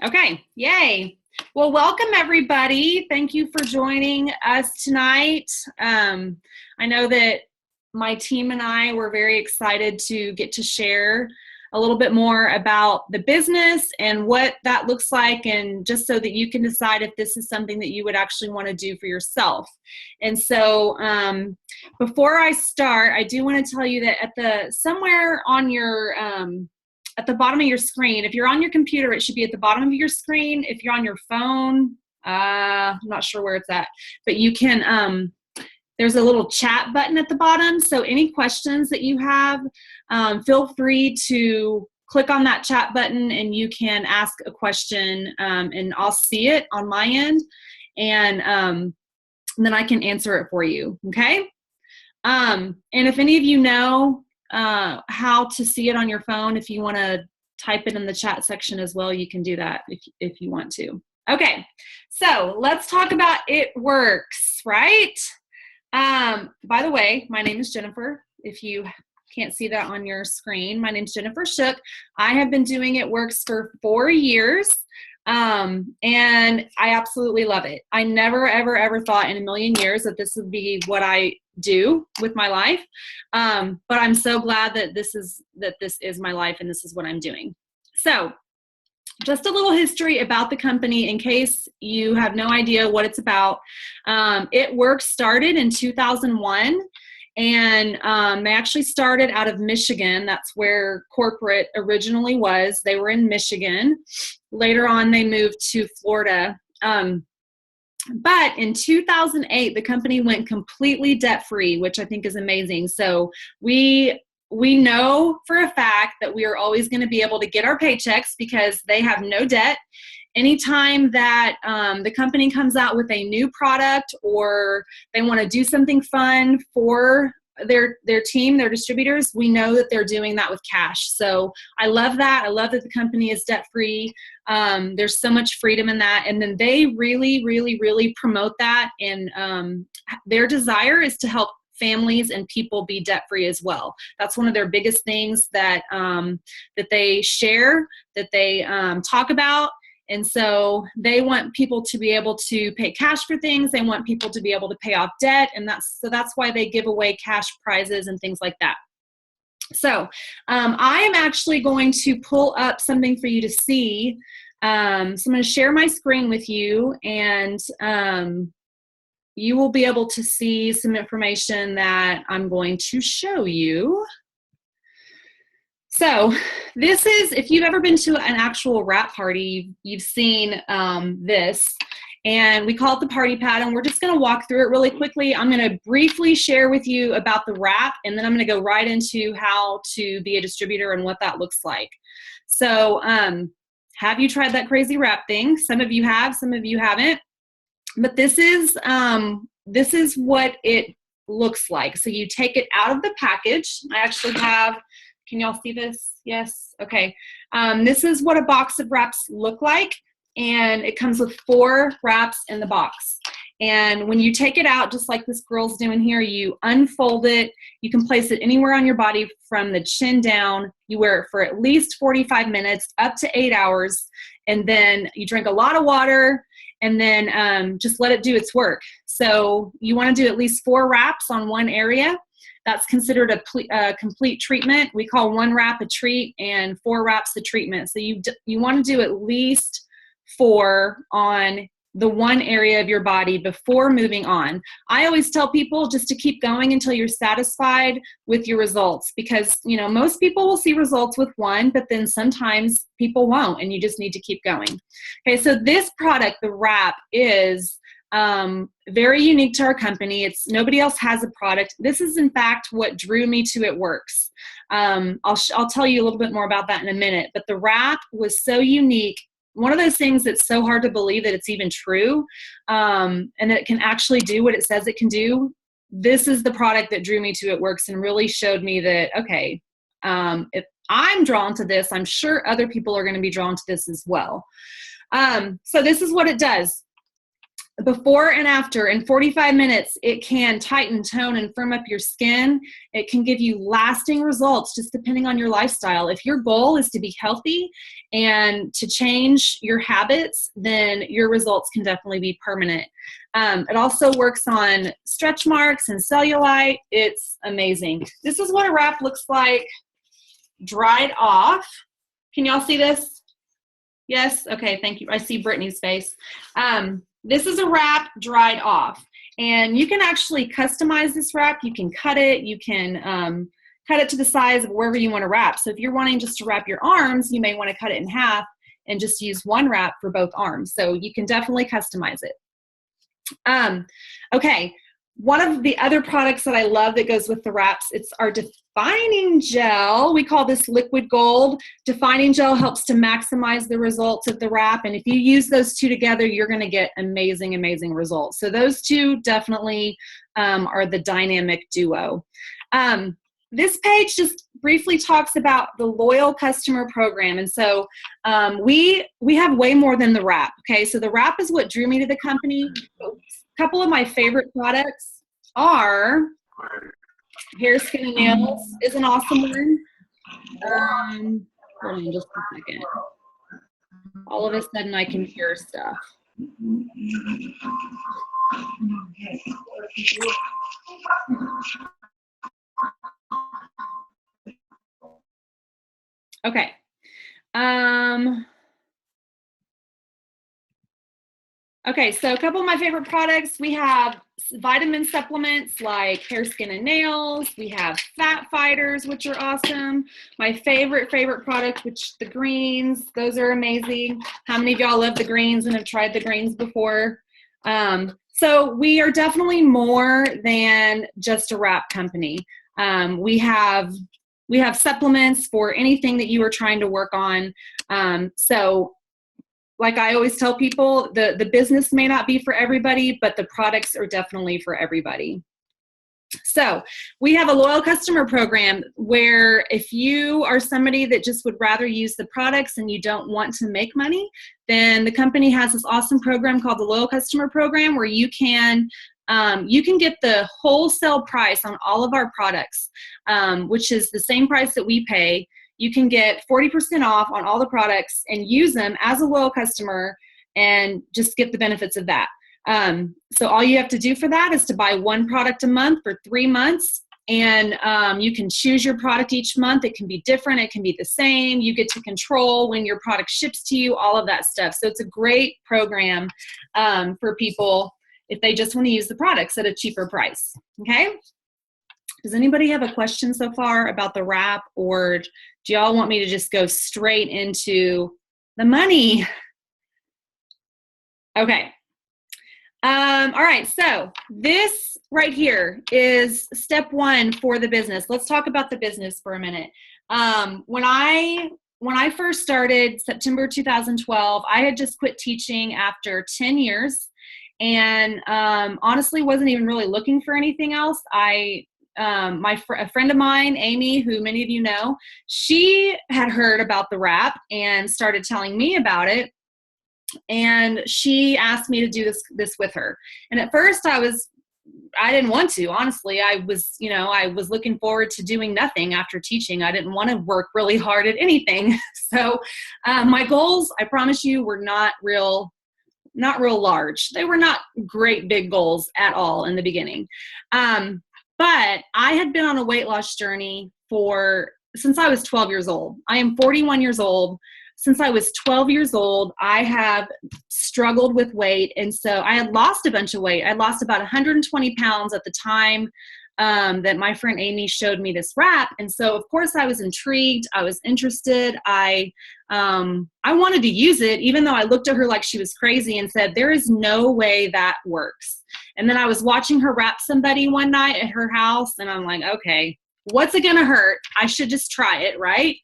Okay, yay. Well, welcome everybody. Thank you for joining us tonight. I know that my team and I were very excited to get to share a little bit more about the business and what that looks like, and just so that you can decide if this is something that you would actually want to do for yourself. And so before I start, I do want to tell you that somewhere on your at the bottom of your screen. If you're on your computer, it should be at the bottom of your screen. If you're on your phone, I'm not sure where it's at, but you can, there's a little chat button at the bottom. So any questions that you have, feel free to click on that chat button and you can ask a question, and I'll see it on my end, and then I can answer it for you, okay? And if any of you know how to see it on your phone, if you want to type it in the chat section as well, you can do that if you want to. Okay, so let's talk about It Works, right? By the way, my name is Jennifer. If you can't see that on your screen, my name's Jennifer Shook. I have been doing It Works for 4 years. And I absolutely love it. I never, ever thought in a million years that this would be what I do with my life. But I'm so glad that this is my life and this is what I'm doing. So just a little history about the company in case you have no idea what it's about. It Works started in 2001. And they actually started out of Michigan. That's where corporate originally was. They were in Michigan. Later on, they moved to Florida. But in 2008, the company went completely debt-free, which I think is amazing. So we know for a fact that we are always going to be able to get our paychecks because they have no debt. Anytime that the company comes out with a new product or they want to do something fun for their team, their distributors, we know that they're doing that with cash. So I love that. I love that the company is debt-free. There's so much freedom in that. And then they really promote that. And their desire is to help families and people be debt-free as well. That's one of their biggest things that they share, that they talk about. And so they want people to be able to pay cash for things. They want people to be able to pay off debt. And that's why they give away cash prizes and things like that. So I am actually going to pull up something for you to see. So I'm going to share my screen with you, and you will be able to see some information that I'm going to show you. So this is, if you've ever been to an actual wrap party, you've seen this, and we call it the party pad, and we're just going to walk through it really quickly. I'm going to briefly share with you about the wrap, and then I'm going to go right into how to be a distributor and what that looks like. So have you tried that crazy wrap thing? Some of you have, some of you haven't, but this is what it looks like. So you take it out of the package. I actually have, can y'all see this? Yes? Okay. This is what a box of wraps look like, and it comes with 4 wraps in the box. And when you take it out, just like this girl's doing here, you unfold it. You can place it anywhere on your body from the chin down. You wear it for at least 45 minutes, up to 8 hours, and then you drink a lot of water, and then just let it do its work. So you want to do at least 4 wraps on one area. That's considered a complete treatment. We call 1 wrap a treat and 4 wraps a treatment. So you want to do at least 4 on the one area of your body before moving on. I always tell people just to keep going until you're satisfied with your results, because most people will see results with 1, but then sometimes people won't, and you just need to keep going. Okay, so this product, the wrap, is very unique to our company. Nobody else has a product. This is in fact what drew me to It Works. I'll tell you a little bit more about that in a minute, but the wrap was so unique. One of those things that's so hard to believe that it's even true, and that it can actually do what it says it can do. This is the product that drew me to It Works and really showed me that, okay, if I'm drawn to this, I'm sure other people are going to be drawn to this as well. So this is what it does. before and after, in 45 minutes, it can tighten, tone, and firm up your skin. It can give you lasting results just depending on your lifestyle. If your goal is to be healthy and to change your habits, then your results can definitely be permanent. It also works on stretch marks and cellulite. It's amazing. This is what a wrap looks like dried off. Can y'all see this? Yes? Okay, thank you. I see Brittany's face. This is a wrap dried off. And you can actually customize this wrap. You can cut it. You can cut it to the size of wherever you want to wrap. So if you're wanting just to wrap your arms, you may want to cut it in half and just use one wrap for both arms. So you can definitely customize it. Okay, one of the other products that I love that goes with the wraps, it's our defining gel. We call this liquid gold. Defining gel helps to maximize the results of the wrap, and if you use those two together, you're going to get amazing, amazing results. So those two definitely are the dynamic duo. This page just briefly talks about the loyal customer program. And so we have way more than the wrap. Okay, so the wrap is what drew me to the company. A couple of my favorite products are Hair, Skin, and Nails is an awesome one. Hold on just a second. All of a sudden I can hear stuff. Okay. Okay, so a couple of my favorite products. We have vitamin supplements like Hair, Skin, and Nails. We have fat fighters, which are awesome. My favorite product, which the greens, those are amazing. How many of y'all love the greens and have tried the greens before? So we are definitely more than just a wrap company. We have supplements for anything that you are trying to work on. So like I always tell people, the business may not be for everybody, but the products are definitely for everybody. So we have a loyal customer program where if you are somebody that just would rather use the products and you don't want to make money, then the company has this awesome program called the Loyal Customer Program where you can get the wholesale price on all of our products, which is the same price that we pay. You can get 40% off on all the products and use them as a loyal customer and just get the benefits of that. So all you have to do for that is to buy one product a month for 3 months. And you can choose your product each month. It can be different. It can be the same. You get to control when your product ships to you, all of that stuff. So it's a great program for people if they just want to use the products at a cheaper price. Okay? Does anybody have a question so far about the wrap, or do y'all want me to just go straight into the money? Okay. All right. So this right here is step one for the business. Let's talk about the business for a minute. When I first started, September 2012, I had just quit teaching after 10 years and honestly wasn't even really looking for anything else. A friend of mine, Amy, who many of you know, she had heard about the wrap and started telling me about it. And she asked me to do this with her. And at first I didn't want to, honestly. I was looking forward to doing nothing after teaching. I didn't want to work really hard at anything. So my goals, I promise you, were not real large. They were not great big goals at all in the beginning. But I had been on a weight loss journey since I was 12 years old. I am 41 years old. Since I was 12 years old, I have struggled with weight. And so I had lost a bunch of weight. I lost about 120 pounds at the time that my friend Amy showed me this wrap. And so, of course, I was intrigued. I was interested. I wanted to use it, even though I looked at her like she was crazy and said, there is no way that works. And then I was watching her wrap somebody one night at her house, and I'm like, okay, what's it going to hurt? I should just try it, right?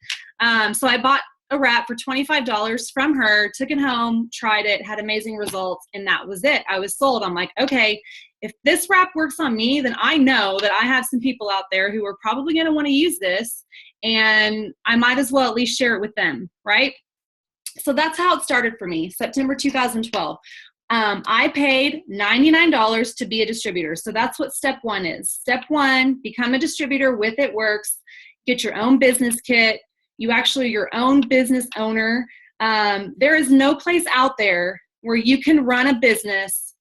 So I bought a wrap for $25 from her, took it home, tried it, had amazing results, and that was it. I was sold. I'm like, okay, if this wrap works on me, then I know that I have some people out there who are probably going to want to use this, and I might as well at least share it with them, right? So that's how it started for me, September 2012. I paid $99 to be a distributor. So that's what step one is. Step one, become a distributor with It Works. Get your own business kit. You actually are your own business owner. There is no place out there where you can run a business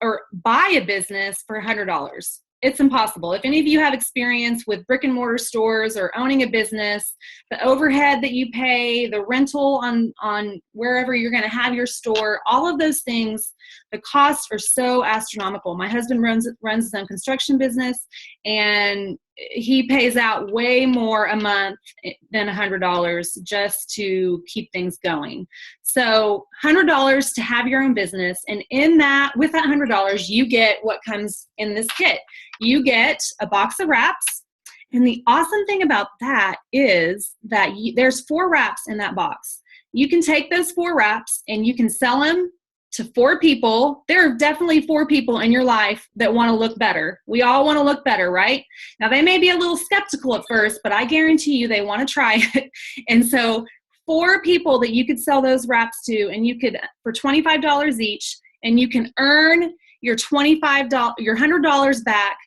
or buy a business for $100. It's impossible. If any of you have experience with brick and mortar stores or owning a business, the overhead that you pay, the rental on wherever you're going to have your store, all of those things, the costs are so astronomical. My husband runs his own construction business, and he pays out way more a month than $100 just to keep things going. So $100 to have your own business. And with that $100, you get what comes in this kit. You get a box of wraps. And the awesome thing about that is that there's 4 wraps in that box. You can take those 4 wraps and you can sell them to 4 people. There are definitely 4 people in your life that want to look better. We all want to look better, right? Now, they may be a little skeptical at first, but I guarantee you they want to try it. And so 4 people that you could sell those wraps to, and you could, for $25 each, and you can earn your $100 back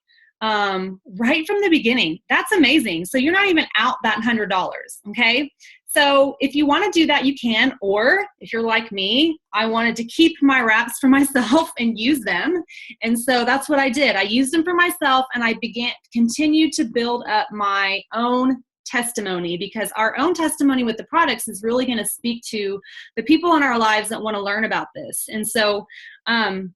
right from the beginning. That's amazing. So you're not even out that $100, okay? So if you want to do that, you can, or if you're like me, I wanted to keep my wraps for myself and use them. And so that's what I did. I used them for myself, and I continued to build up my own testimony, because our own testimony with the products is really going to speak to the people in our lives that want to learn about this. And so I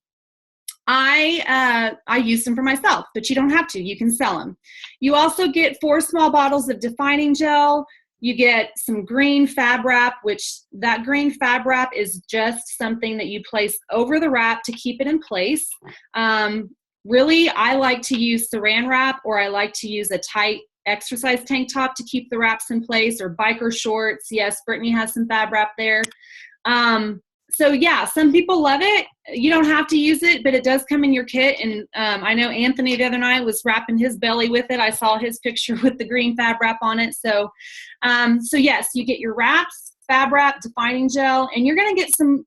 used them for myself, but you don't have to. You can sell them. You also get 4 small bottles of defining gel. You get some green fab wrap, which that green fab wrap is just something that you place over the wrap to keep it in place. Really, I like to use saran wrap, or I like to use a tight exercise tank top to keep the wraps in place, or biker shorts. Yes, Brittany has some fab wrap there. So yeah, some people love it. You don't have to use it, but it does come in your kit. And I know Anthony the other night was wrapping his belly with it. I saw his picture with the green fab wrap on it. So yes, you get your wraps, fab wrap, defining gel, and you're going to get some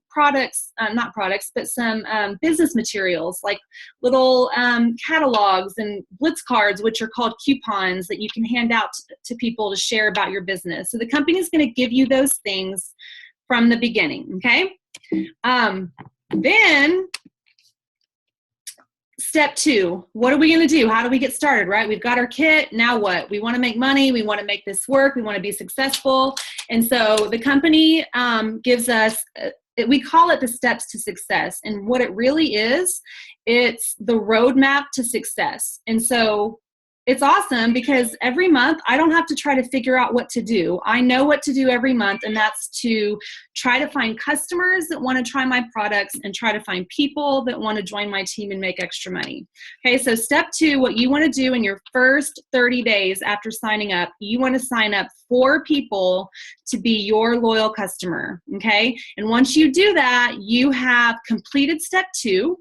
some business materials, like little catalogs and blitz cards, which are called coupons, that you can hand out to people to share about your business. So the company is going to give you those things from the beginning, okay? Then step 2, what are we going to do? How do we get started, right? We've got our kit. Now what? We want to make money. We want to make this work. We want to be successful. And so the company gives us, we call it the steps to success. And what it really is, it's the roadmap to success. And so it's awesome, because every month I don't have to try to figure out what to do. I know what to do every month, and that's to try to find customers that want to try my products and try to find people that want to join my team and make extra money. Okay, so step 2, what you want to do in your first 30 days after signing up, you want to sign up 4 people to be your loyal customer, okay? And once you do that, you have completed step 2.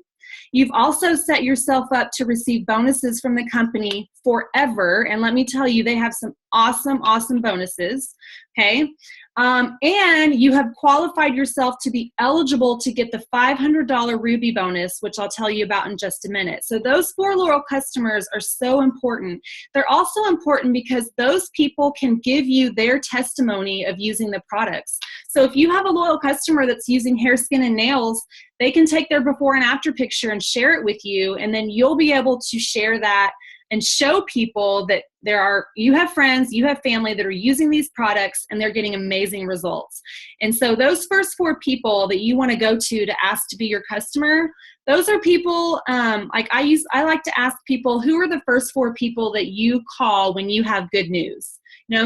You've also set yourself up to receive bonuses from the company forever. And let me tell you, they have some awesome, awesome bonuses. Okay. And you have qualified yourself to be eligible to get the $500 Ruby bonus, which I'll tell you about in just a minute. So those 4 loyal customers are so important. They're also important because those people can give you their testimony of using the products. So if you have a loyal customer that's using hair, skin, and nails, they can take their before and after picture and share it with you, and then you'll be able to share that and show people that you have friends, you have family that are using these products, and they're getting amazing results. And so those first 4 people that you want to go to ask to be your customer, those are people, like I like to ask people, who are the first 4 people that you call when you have good news?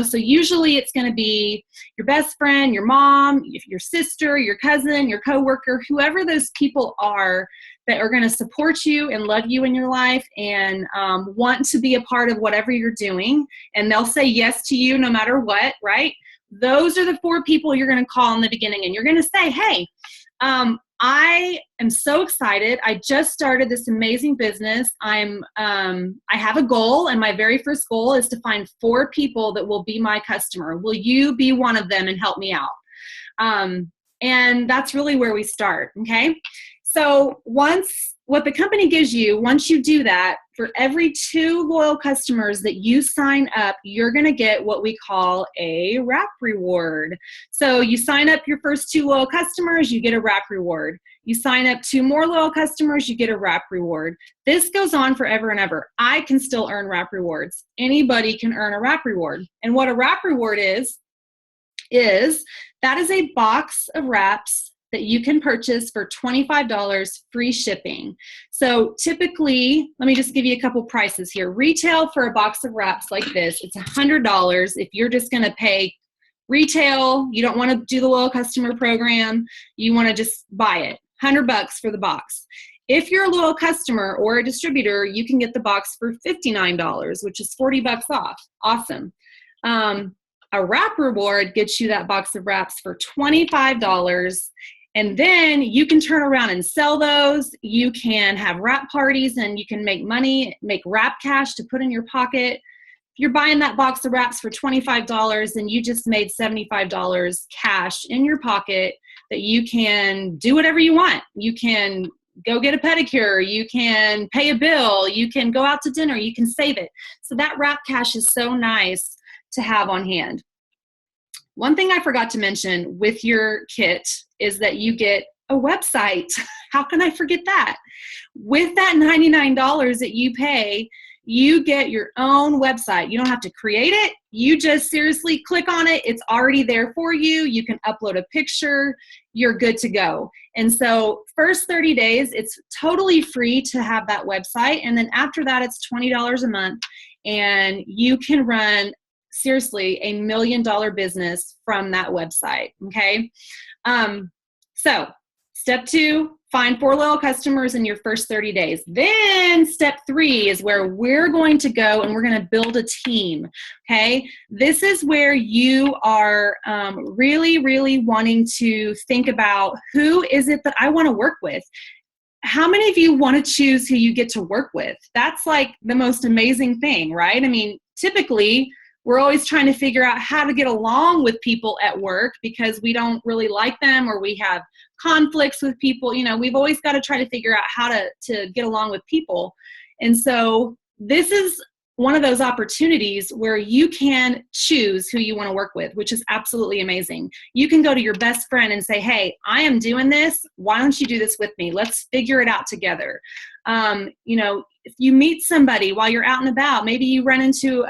So usually it's going to be your best friend, your mom, your sister, your cousin, your coworker, whoever those people are that are going to support you and love you in your life and want to be a part of whatever you're doing. And they'll say yes to you no matter what, right? Those are the 4 people you're going to call in the beginning. And you're going to say, hey, I am so excited. I just started this amazing business. I have a goal, and my very first goal is to find 4 people that will be my customer. Will you be one of them and help me out? And that's really where we start, okay? So what the company gives you, once you do that, for every 2 loyal customers that you sign up, you're going to get what we call a wrap reward. So you sign up your first 2 loyal customers, you get a wrap reward. You sign up 2 more loyal customers, you get a wrap reward. This goes on forever and ever. I can still earn wrap rewards. Anybody can earn a wrap reward. And what a wrap reward is that is a box of wraps that you can purchase for $25 free shipping. So typically, let me just give you a couple prices here. Retail for a box of wraps like this, it's $100 if you're just going to pay retail. You don't want to do the loyal customer program. You want to just buy it. $100 for the box. If you're a loyal customer or a distributor, you can get the box for $59, which is $40 off. Awesome. A wrap reward gets you that box of wraps for $25. And then you can turn around and sell those. You can have wrap parties and you can make money, make wrap cash to put in your pocket. If you're buying that box of wraps for $25 and you just made $75 cash in your pocket that you can do whatever you want. You can go get a pedicure. You can pay a bill. You can go out to dinner. You can save it. So that wrap cash is so nice to have on hand. One thing I forgot to mention with your kit is that you get a website. How can I forget that? With that $99 that you pay, you get your own website. You don't have to create it. You just seriously click on it. It's already there for you. You can upload a picture. You're good to go. And so first 30 days, it's totally free to have that website. And then after that, it's $20 a month. And you can run seriously $1 million business from that website. Okay. So step 2, find 4 loyal customers in your first 30 days. Then step 3 is where we're going to go and we're going to build a team. Okay. This is where you are really, really wanting to think about who is it that I want to work with. How many of you want to choose who you get to work with? That's like the most amazing thing, right? I mean, typically, we're always trying to figure out how to get along with people at work because we don't really like them or we have conflicts with people. You know, we've always got to try to figure out how to get along with people. And so this is one of those opportunities where you can choose who you want to work with, which is absolutely amazing. You can go to your best friend and say, hey, I am doing this. Why don't you do this with me? Let's figure it out together. You know, if you meet somebody while you're out and about, maybe you run into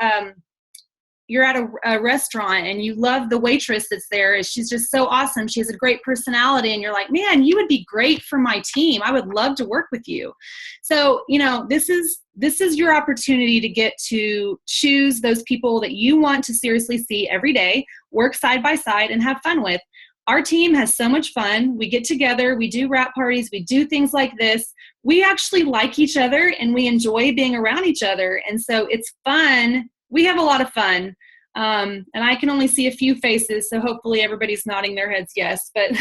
you're at a restaurant and you love the waitress that's there. She's just so awesome. She has a great personality. And you're like, man, you would be great for my team. I would love to work with you. So, you know, this is your opportunity to get to choose those people that you want to seriously see every day, work side by side and have fun with. Our team has so much fun. We get together, we do wrap parties, we do things like this. We actually like each other and we enjoy being around each other. And so it's fun. We have a lot of fun. And I can only see a few faces, so hopefully everybody's nodding their heads yes. But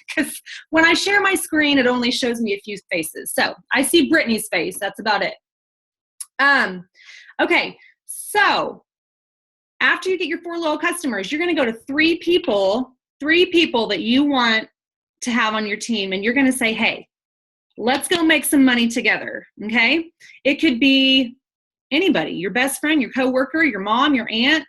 because when I share my screen, it only shows me a few faces. So I see Brittany's face. That's about it. Okay, so after you get your 4 loyal customers, you're going to go to 3 people that you want to have on your team, and you're going to say, hey, let's go make some money together, okay? It could be anybody, your best friend, your coworker, your mom, your aunt,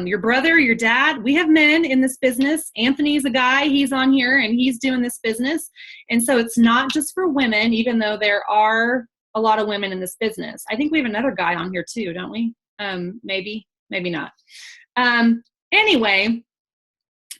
your brother, your dad. We have men in this business. Anthony's a guy, he's on here and he's doing this business. And so it's not just for women, even though there are a lot of women in this business. I think we have another guy on here too, don't we? Maybe not. Anyway,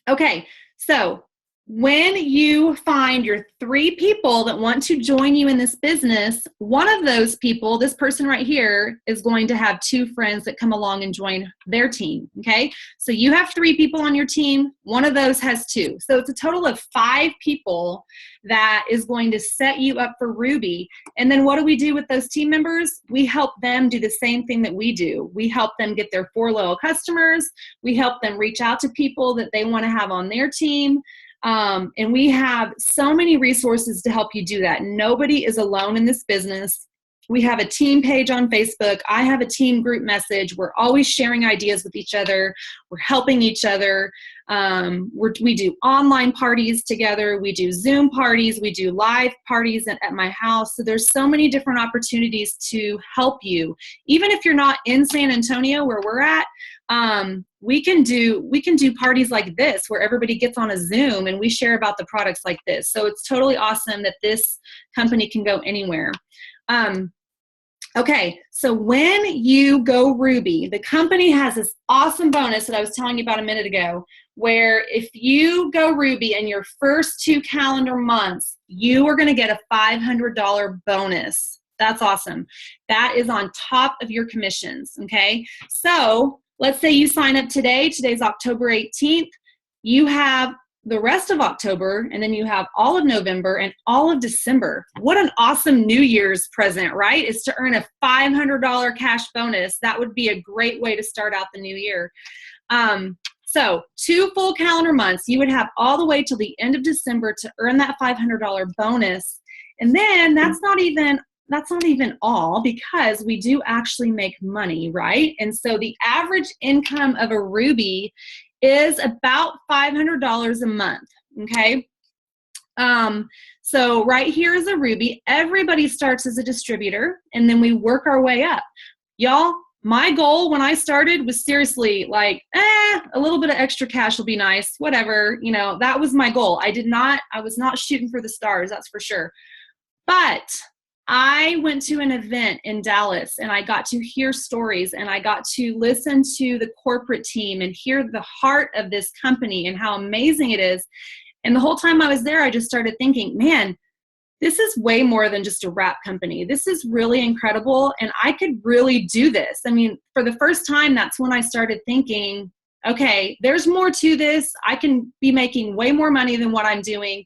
okay, so when you find your 3 people that want to join you in this business, one of those people, this person right here, is going to have 2 friends that come along and join their team, okay? So you have 3 people on your team. One of those has 2. So it's a total of 5 people that is going to set you up for Ruby. And then what do we do with those team members? We help them do the same thing that we do. We help them get their 4 loyal customers. We help them reach out to people that they want to have on their team. And we have so many resources to help you do that. Nobody is alone in this business. We have a team page on Facebook. I have a team group message. We're always sharing ideas with each other. We're helping each other. We do online parties together. We do Zoom parties. We do live parties at my house. So there's so many different opportunities to help you. Even if you're not in San Antonio where we're at, we can do parties like this where everybody gets on a Zoom and we share about the products like this. So it's totally awesome that this company can go anywhere. Okay, so when you go Ruby, the company has this awesome bonus that I was telling you about a minute ago, where if you go Ruby in your first 2 calendar months, you are going to get a $500 bonus. That's awesome. That is on top of your commissions, okay? So let's say you sign up today. Today's October 18th. You have the rest of October, and then you have all of November and all of December. What an awesome New Year's present, right? Is to earn a $500 cash bonus. That would be a great way to start out the new year. So 2 full calendar months, you would have all the way till the end of December to earn that $500 bonus. And then that's not even all, because we do actually make money, right? And so the average income of a Ruby is about $500 a month, okay? So right here is a Ruby. Everybody starts as a distributor, and then we work our way up. Y'all, my goal when I started was seriously like, a little bit of extra cash will be nice, whatever, that was my goal. I was not shooting for the stars, that's for sure. But I went to an event in Dallas, and I got to hear stories, and I got to listen to the corporate team and hear the heart of this company and how amazing it is. And the whole time I was there, I just started thinking, man, this is way more than just a wrap company. This is really incredible, and I could really do this. I mean, for the first time, that's when I started thinking, okay, there's more to this. I can be making way more money than what I'm doing.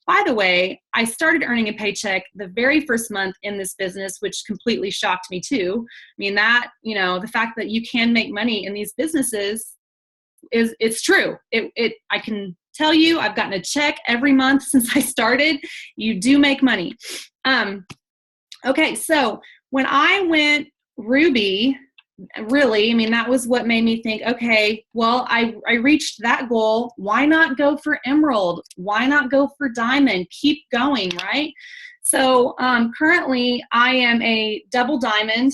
By the way, I started earning a paycheck the very first month in this business, which completely shocked me too. I mean, the fact that you can make money in these businesses it's true. I can tell you, I've gotten a check every month since I started. You do make money. Okay, so when I went Ruby, really, that was what made me think, okay, well, I reached that goal. Why not go for Emerald? Why not go for Diamond? Keep going, right? So currently I am a double diamond,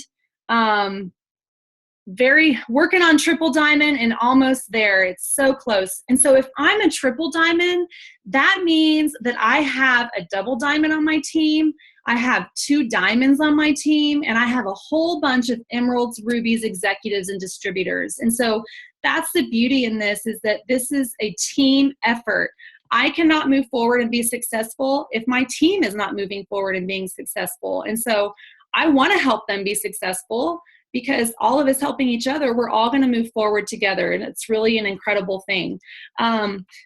working on triple diamond and almost there. It's so close. And so if I'm a triple diamond, that means that I have a double diamond on my team. I have 2 diamonds on my team, and I have a whole bunch of emeralds, rubies, executives, and distributors. And so that's the beauty in this, is that this is a team effort. I cannot move forward and be successful if my team is not moving forward and being successful. And so I want to help them be successful, because all of us helping each other, we're all going to move forward together. And it's really an incredible thing.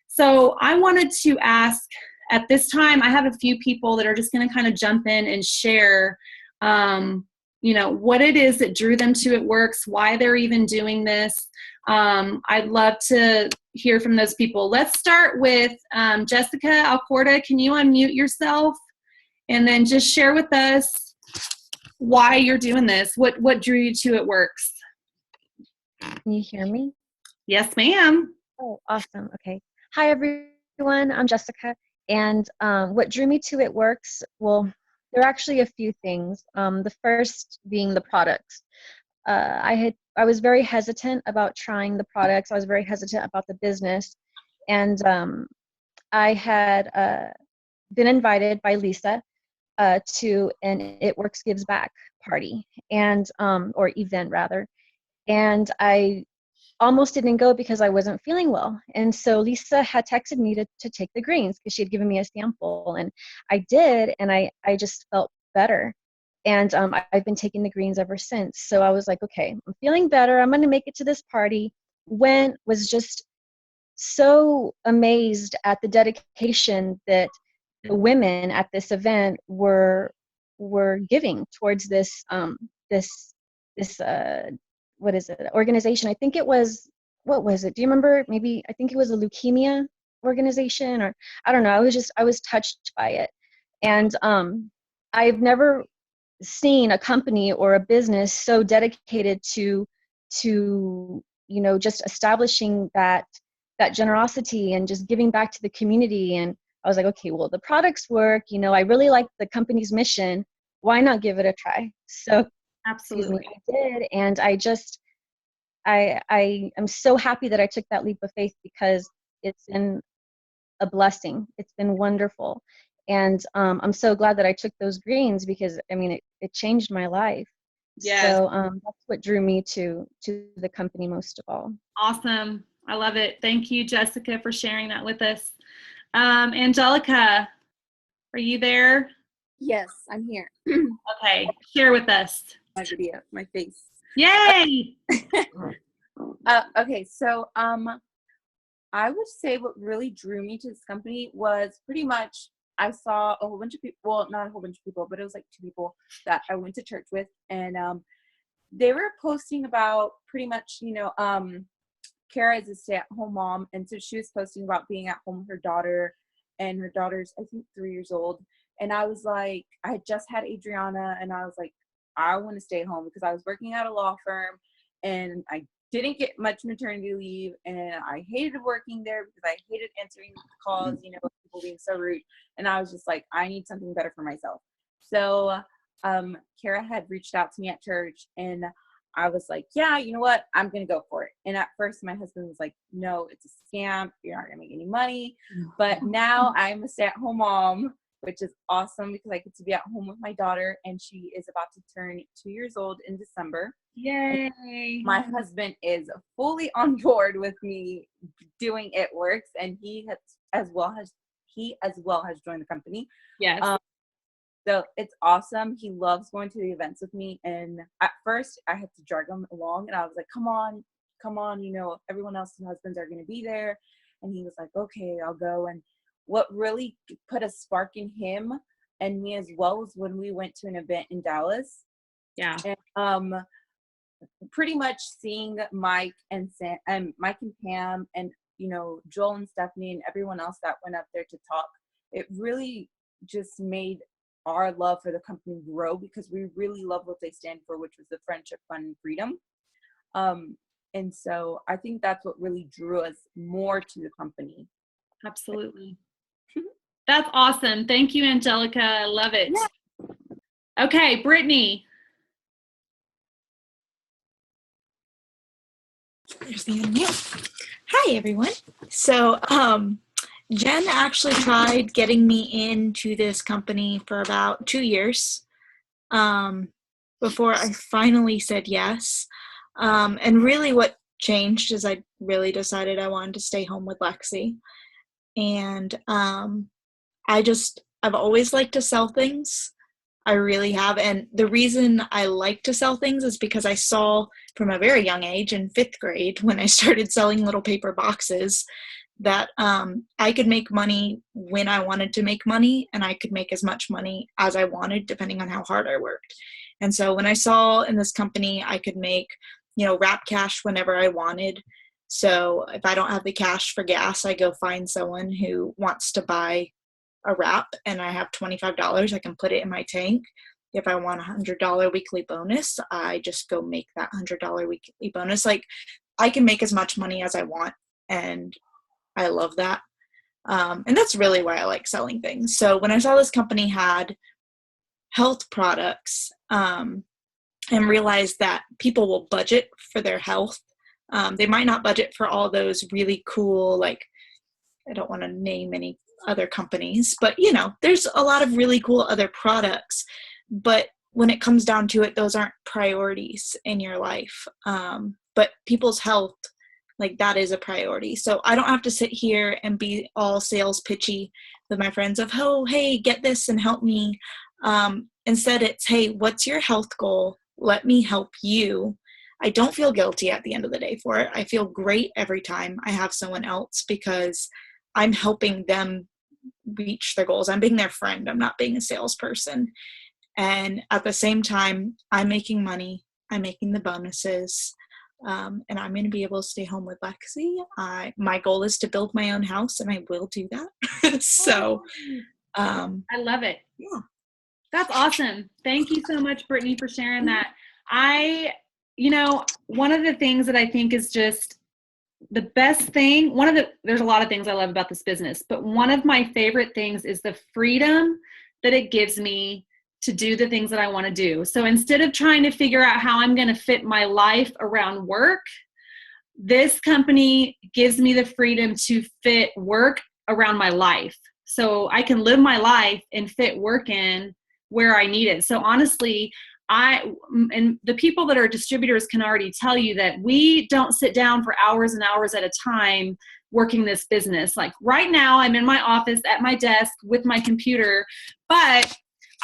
So I wanted to ask, at this time, I have a few people that are just going to kind of jump in and share, what it is that drew them to It Works, why they're even doing this. I'd love to hear from those people. Let's start with Jessica Alcorta. Can you unmute yourself and then just share with us why you're doing this? What drew you to It Works? Can you hear me? Yes, ma'am. Oh, awesome. Okay. Hi, everyone. I'm Jessica. And what drew me to It Works, well, there are actually a few things. The first being the products. I was very hesitant about trying the products. I was very hesitant about the business. And I had been invited by Lisa to an It Works Gives Back party, and or event rather. And I almost didn't go because I wasn't feeling well. And so Lisa had texted me to take the greens, because she had given me a sample, and I did, and I just felt better. And I've been taking the greens ever since. So I was like, okay, I'm feeling better. I'm going to make it to this party. Was just so amazed at the dedication that the women at this event were giving towards this what is it, organization. I think it was, what was it? Do you remember? Maybe, I think it was a leukemia organization, or I don't know. I was touched by it. And I've never seeing a company or a business so dedicated to just establishing that generosity and just giving back to the community. And I was like, okay, well, the products work, I really like the company's mission, why not give it a try? So excuse me, Absolutely. I did. And I am so happy that I took that leap of faith, because it's been a blessing. It's been wonderful. And I'm so glad that I took those greens, because I mean, it changed my life. Yes. So that's what drew me to the company most of all. Awesome. I love it. Thank you, Jessica, for sharing that with us. Angelica, are you there? Yes, I'm here. Okay, share with us. My video, my face. Yay! Okay, so I would say what really drew me to this company was pretty much I saw a whole bunch of people. Well, not a whole bunch of people, but it was like 2 people that I went to church with, and they were posting about pretty much, Kara is a stay-at-home mom, and so she was posting about being at home with her daughter, and her daughter's, I think, 3 years old. And I was like, I had just had Adriana, and I was like, I want to stay home because I was working at a law firm, and I didn't get much maternity leave, and I hated working there because I hated answering calls, people being so rude. And I was just like, I need something better for myself. So Kara had reached out to me at church, and I was like, yeah, you know what? I'm going to go for it. And at first my husband was like, no, it's a scam. You're not going to make any money. But now I'm a stay-at-home mom, which is awesome because I get to be at home with my daughter, and she is about to turn 2 years old in December. Yay! And my husband is fully on board with me doing It Works, and he as well has joined the company. Yes. So it's awesome. He loves going to the events with me. And at first I had to drag him along, and I was like, come on, everyone else's husbands are going to be there. And he was like, okay, I'll go. And what really put a spark in him and me as well was when we went to an event in Dallas. Yeah. And pretty much seeing Mike and Mike and Pam and, Joel and Stephanie and everyone else that went up there to talk, it really just made our love for the company grow, because we really love what they stand for, which was the friendship, fun, and freedom. And so I think that's what really drew us more to the company. Absolutely. That's awesome. Thank you, Angelica. I love it. Yeah. Okay, Brittany. There's the unmute. Hi, everyone. So, Jen actually tried getting me into this company for about 2 years before I finally said yes. And really what changed is I really decided I wanted to stay home with Lexi. And I've always liked to sell things. I really have. And the reason I like to sell things is because I saw from a very young age in 5th grade, when I started selling little paper boxes, that I could make money when I wanted to make money, and I could make as much money as I wanted depending on how hard I worked. And so when I saw in this company I could make, wrap cash whenever I wanted. So if I don't have the cash for gas, I go find someone who wants to buy a wrap, and I have $25, I can put it in my tank. If I want $100 weekly bonus, I just go make that $100 weekly bonus. Like, I can make as much money as I want, and I love that. And that's really why I like selling things. So when I saw this company had health products, and realized that people will budget for their health, they might not budget for all those really cool, like, I don't want to name any other companies, but there's a lot of really cool other products, but when it comes down to it, those aren't priorities in your life. But people's health, like, that is a priority. So I don't have to sit here and be all sales pitchy with my friends of, oh, hey, get this and help me. Instead it's, hey, what's your health goal? Let me help you. I don't feel guilty at the end of the day for it. I feel great every time I have someone else, because I'm helping them reach their goals. I'm being their friend. I'm not being a salesperson. And at the same time, I'm making money. I'm making the bonuses. And I'm going to be able to stay home with Lexi. My goal is to build my own house, and I will do that. So I love it. Yeah. That's awesome. Thank you so much, Brittany, for sharing that. One of the things that I think is just the best thing, there's a lot of things I love about this business, but one of my favorite things is the freedom that it gives me to do the things that I want to do. So instead of trying to figure out how I'm going to fit my life around work, this company gives me the freedom to fit work around my life. So I can live my life and fit work in where I need it. So honestly, and the people that are distributors can already tell you that we don't sit down for hours and hours at a time working this business. Like right now, I'm in my office at my desk with my computer, but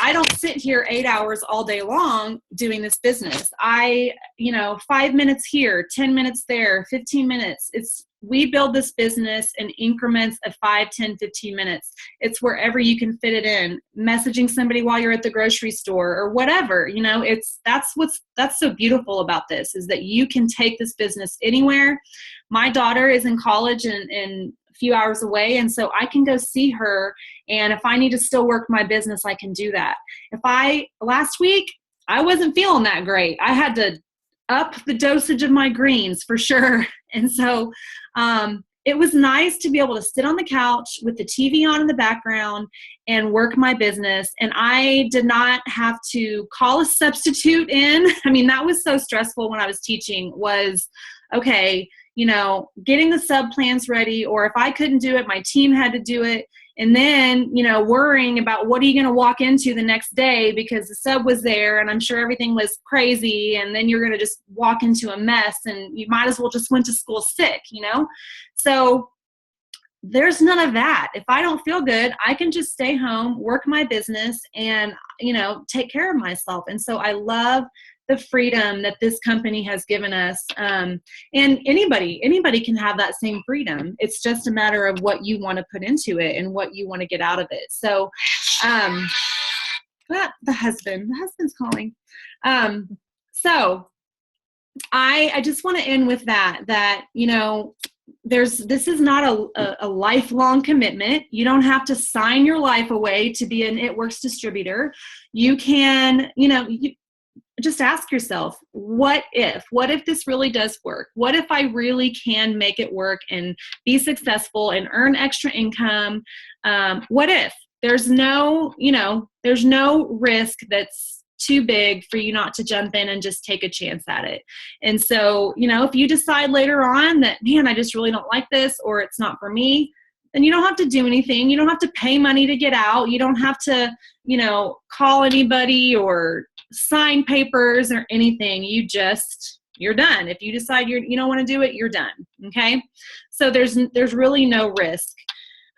I don't sit here 8 hours all day long doing this business. 5 minutes here, 10 minutes there, 15 minutes. We build this business in increments of 5, 10, 15 minutes. It's wherever you can fit it in. Messaging somebody while you're at the grocery store or whatever, that's so beautiful about this, is that you can take this business anywhere. My daughter is in college and a few hours away, and so I can go see her, and if I need to still work my business, I can do that. Last week, I wasn't feeling that great. I had to up the dosage of my greens for sure. And so it was nice to be able to sit on the couch with the TV on in the background and work my business. And I did not have to call a substitute in. I mean, that was so stressful when I was teaching, was, okay, getting the sub plans ready, or if I couldn't do it, my team had to do it. And then, worrying about what are you going to walk into the next day because the sub was there and I'm sure everything was crazy. And then you're going to just walk into a mess and you might as well just went to school sick, So there's none of that. If I don't feel good, I can just stay home, work my business, and, take care of myself. And so I love the freedom that this company has given us. And anybody can have that same freedom. It's just a matter of what you want to put into it and what you want to get out of it. So the husband's calling. So I just want to end with that, this is not a lifelong commitment. You don't have to sign your life away to be an It Works distributor. You can, just ask yourself, what if this really does work? What if I really can make it work and be successful and earn extra income? What if? There's no risk that's too big for you not to jump in and just take a chance at it. And so, if you decide later on that, man, I just really don't like this, or it's not for me, then you don't have to do anything. You don't have to pay money to get out. You don't have to, call anybody or sign papers or anything. You're done. If you decide you don't want to do it, you're done. Okay. So there's really no risk.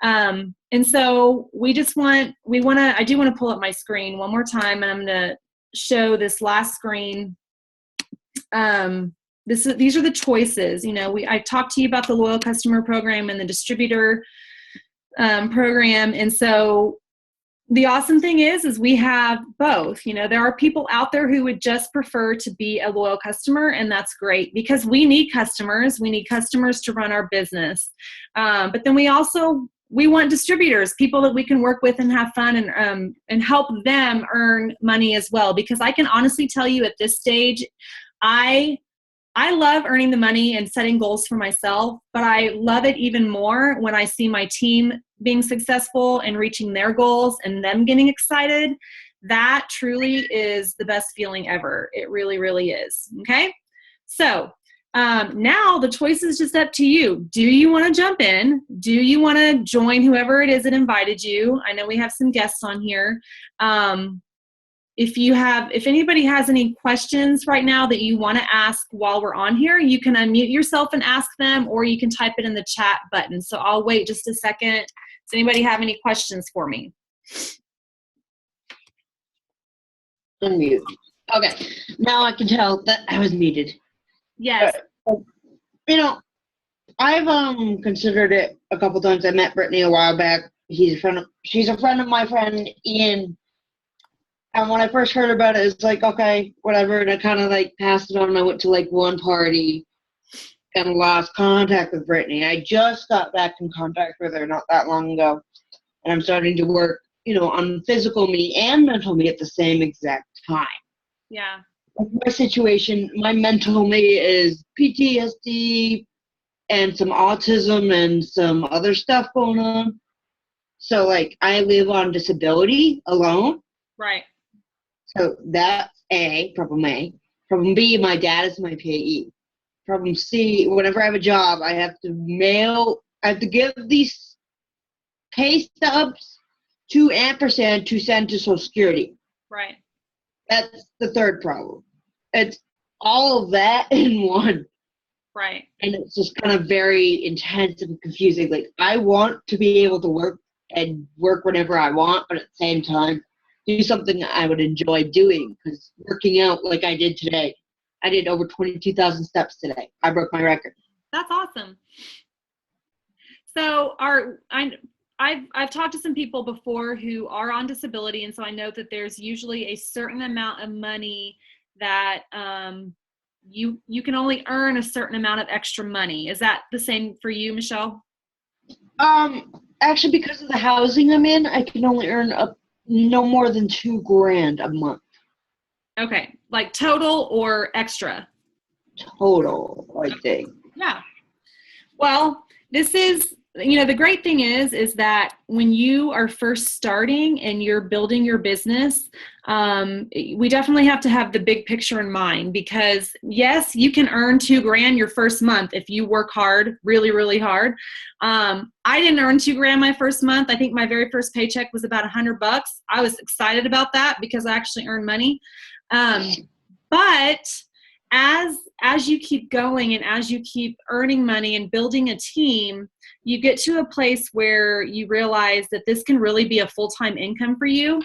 And so I do want to pull up my screen one more time, and I'm going to show this last screen. These are the choices. I talked to you about the loyal customer program and the distributor program. And so the awesome thing is we have both. There are people out there who would just prefer to be a loyal customer, and that's great because we need customers. We need customers to run our business. But then we want distributors, people that we can work with and have fun and help them earn money as well. Because I can honestly tell you at this stage, I love earning the money and setting goals for myself, but I love it even more when I see my team being successful and reaching their goals and them getting excited. That truly is the best feeling ever. It really, really is. Okay. So now the choice is just up to you. Do you want to jump in? Do you want to join whoever it is that invited you? I know we have some guests on here. If anybody has any questions right now that you want to ask while we're on here, you can unmute yourself and ask them, or you can type it in the chat button. So I'll wait just a second. Does anybody have any questions for me? Unmute. Okay. Now I can tell that I was muted. Yes. I've considered it a couple times. I met Brittany a while back. She's a friend of my friend Ian. And when I first heard about it, it's like, okay, whatever. And I kind of passed it on. And I went to one party and lost contact with Brittany. I just got back in contact with her not that long ago. And I'm starting to work, on physical me and mental me at the same exact time. Yeah. Like my situation, my mental me is PTSD and some autism and some other stuff going on. So, like, I live on disability alone. Right. So that's problem A. Problem B, my dad is my payee. Problem C, whenever I have a job, I have to give these pay stubs to ampersand to send to Social Security. Right. That's the third problem. It's all of that in one. Right. And it's just kind of very intense and confusing. Like, I want to be able to work whenever I want, but at the same time, do something I would enjoy doing. Because working out like I did today, I did over 22,000 steps today. I broke my record. That's awesome. So I've talked to some people before who are on disability, and so I know that there's usually a certain amount of money that you can only earn a certain amount of extra money. Is that the same for you, Michelle? Actually, because of the housing I'm in, I can only earn no more than $2,000 a month. Okay, like total or extra? Total, I think. Yeah. Well, this is, the great thing is that when you are first starting and you're building your business, we definitely have to have the big picture in mind, because yes, you can earn $2,000 your first month if you work hard, really, really hard. I didn't earn $2,000 my first month. I think my very first paycheck was about $100. I was excited about that because I actually earned money. But as you keep going and as you keep earning money and building a team, you get to a place where you realize that this can really be a full-time income for you.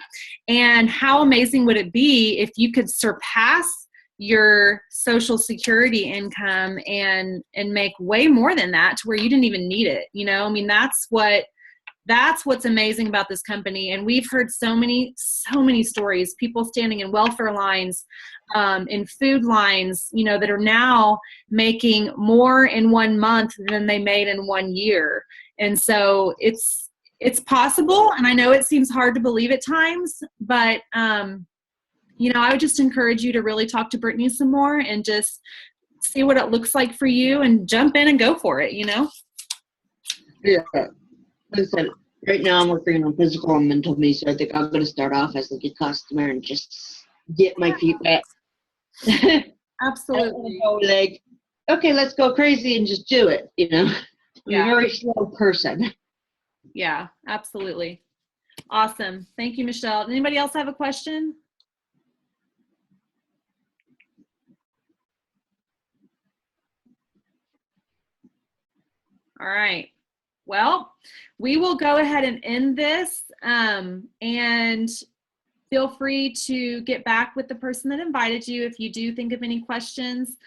And how amazing would it be if you could surpass your Social Security income and make way more than that to where you didn't even need it. That's what's amazing about this company. And we've heard so many stories, people standing in welfare lines, in food lines, that are now making more in 1 month than they made in 1 year. And so it's possible. And I know it seems hard to believe at times, but, I would just encourage you to really talk to Brittany some more and just see what it looks like for you and jump in and go for it, Yeah. Like I said, right now I'm working on physical and mental me, so I think I'm going to start off as like a customer and just get my feet wet. Absolutely. Go like, okay, let's go crazy and just do it, I'm Yeah. a very slow person. Yeah, absolutely. Awesome. Thank you, Michelle. Anybody else have a question? All right. Well, we will go ahead and end this, and feel free to get back with the person that invited you if you do think of any questions.